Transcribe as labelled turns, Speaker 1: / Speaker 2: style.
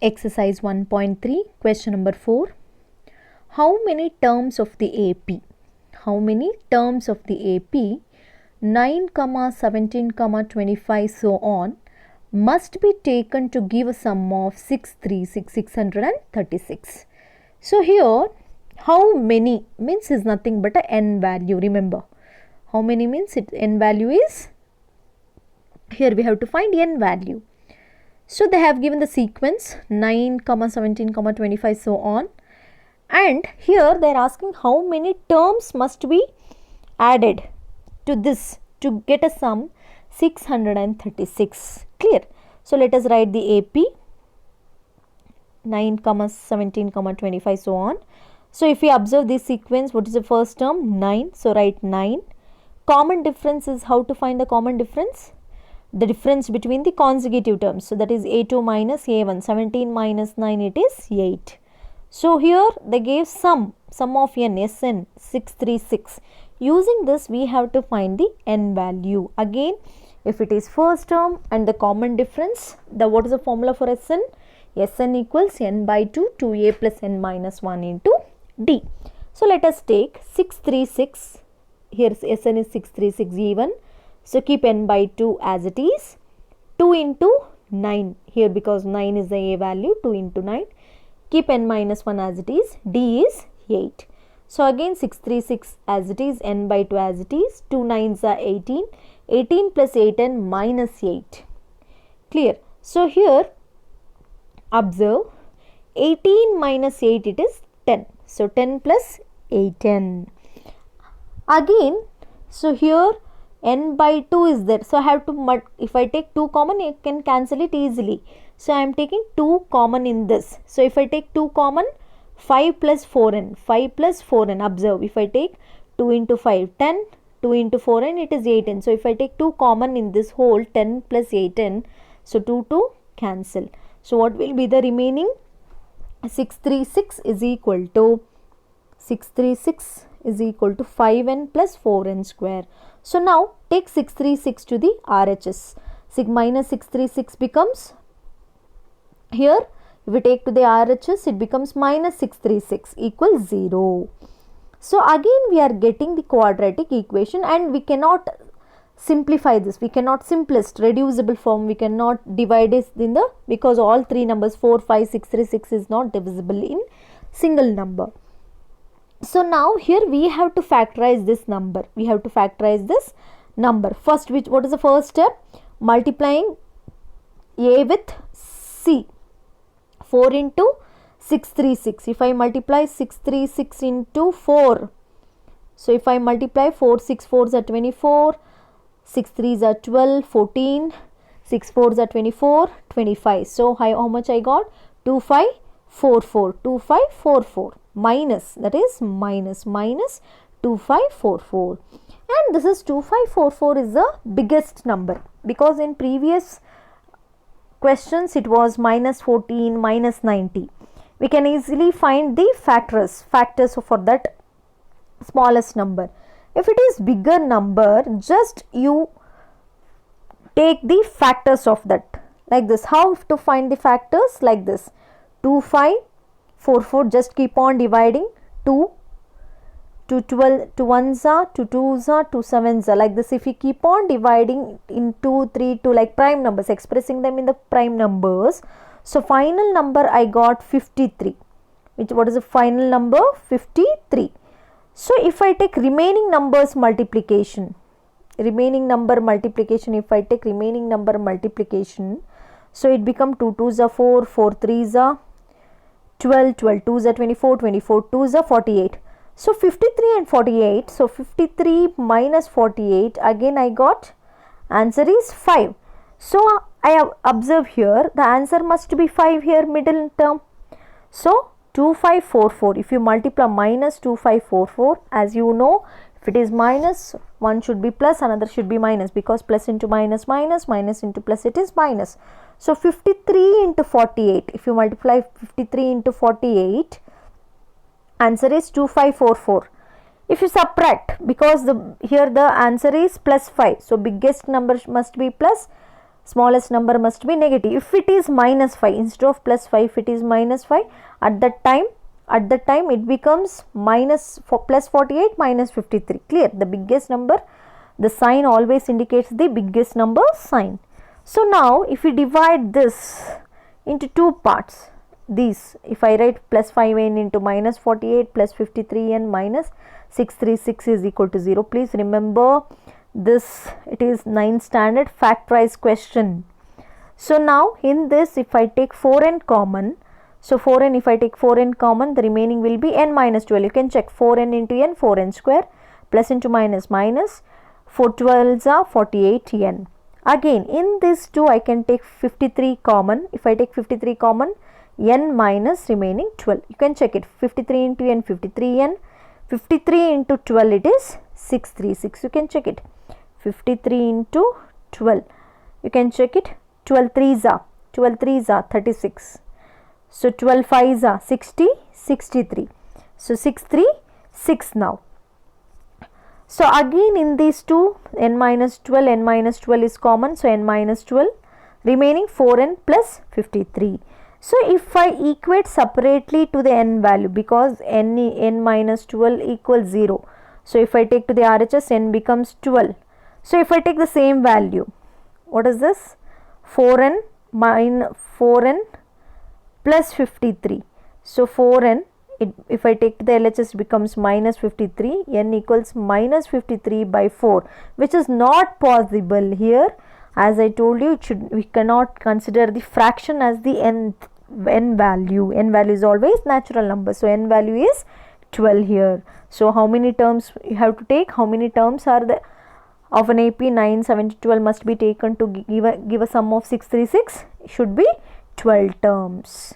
Speaker 1: Exercise 1.3, question number 4. How many terms of the AP? How many terms of the AP 9, 17, 25 so on must be taken to give a sum of 636,636. So here how many means is nothing but a n value. Remember, how many means n value is, here we have to find n value. So they have given the sequence 9, 17, 25 so on, and here they are asking how many terms must be added to this to get a sum 636. Clear? So let us write the AP 9, 17, 25 so on. So if we observe this sequence, what is the first term? 9. So write 9. Common difference is, how to find the common difference? The difference between the consecutive terms. So that is A2 minus A1. 17 minus 9, it is 8. So here they gave sum of n, Sn 636. Using this we have to find the n value. Again, if it is first term and the common difference, what is the formula for Sn? Sn equals n by 2, 2a plus n minus 1 into d. So let us take 636. Here Sn is 636 even. So keep n by 2 as it is. 2 into 9 here, because 9 is the a value, 2 into 9. Keep n minus 1 as it is. D is 8. So again 636 as it is, n by 2 as it is. 2 9s are 18. 18 plus 8n minus 8. Clear? So here observe 18 minus 8, it is 10. So 10 plus 8n. Again, so here n by 2 is there. So I have to, if I take 2 common, you can cancel it easily. So I am taking 2 common in this. So if I take 2 common, 5 plus 4n. 5 plus 4n. Observe, if I take 2 into 5, 10. 2 into 4n, it is 8n. So if I take 2 common in this whole, 10 plus 8n. So 2 to cancel. So what will be the remaining? 636 is equal to 5n plus 4n square. So now take 636 to the RHS. Minus 636 becomes, here if we take to the RHS, it becomes minus 636 equals 0. So again we are getting the quadratic equation, and we cannot simplify this. We cannot simplest reducible form. We cannot divide this in the, because all three numbers 4, 5, 6, 3, 6 is not divisible in single number. So now here we have to factorize this number. First, what is the first step? Multiplying A with C. 4 into 636. If I multiply 636 into 4. So if I multiply 4, 6 4s are 24. 6 3s are 12, 14. 6 4s are 24, 25. So how much I got? 2544. 2544. Minus, that is minus 2544, and this is 2544 is the biggest number, because in previous questions it was minus 14, minus 90. We can easily find the factors for that smallest number. If it is bigger number, just you take the factors of that, like this. How to find the factors? Like this. 2544, just keep on dividing. 2 to 12, 2 1s are, 2 2s are, 2 7s are, like this. If you keep on dividing in 2, 3, 2 like prime numbers, expressing them in the prime numbers. So final number I got 53. What is the final number? 53. So if I take remaining numbers multiplication, if I take remaining number multiplication, so it become 2 2s are 4, 4 3s are 12, 12 2s are 24, 24 2s are 48. So 53 and 48. So 53 minus 48. Again I got answer is 5. So I have observed here the answer must be 5 here, middle term. So 2544. If you multiply minus 2544, as you know, if it is minus, one should be plus, another should be minus, because plus into minus minus, minus into plus, it is minus. So 53 into 48. If you multiply 53 into 48, answer is 2544. If you subtract, because here the answer is plus 5, so biggest number must be plus, smallest number must be negative. If it is minus 5, instead of plus 5, if it is minus 5, at that time it becomes plus 48 minus 53. Clear? The biggest number, the sign always indicates the biggest number sign. So now if we divide this into two parts, these, if I write plus 5n into minus 48 plus 53n minus 636 is equal to 0. Please remember this, it is 9th standard factorized question. So now in this, if I take 4n common, so 4n, if I take 4n common, the remaining will be n minus 12. You can check 4n into n, 4n square, plus into minus, minus, 4 12s are 48n. Again in this 2 I can take 53 common. If I take 53 common, n minus remaining 12. You can check it, 53 into n, 53n, 53 into 12 it is 636. You can check it, 53 into 12. You can check it, 12 3s are 36. So 12 5s are 60, 63. So 636 now. So again in these two, n minus 12 is common. So n minus 12, remaining 4n plus 53. So if I equate separately to the n value, because n minus 12 equals 0. So if I take to the RHS, n becomes 12. So if I take the same value, what is this? 4n plus 53. So 4n, if I take to the LHS, becomes minus 53, n equals minus 53 by 4, which is not possible here. As I told you, we cannot consider the fraction as the n value. N value is always natural number. So n value is 12 here. So how many terms you have to take? How many terms are there of an AP? 9, 7 to 12 must be taken to give a sum of 636. Should be 12 terms.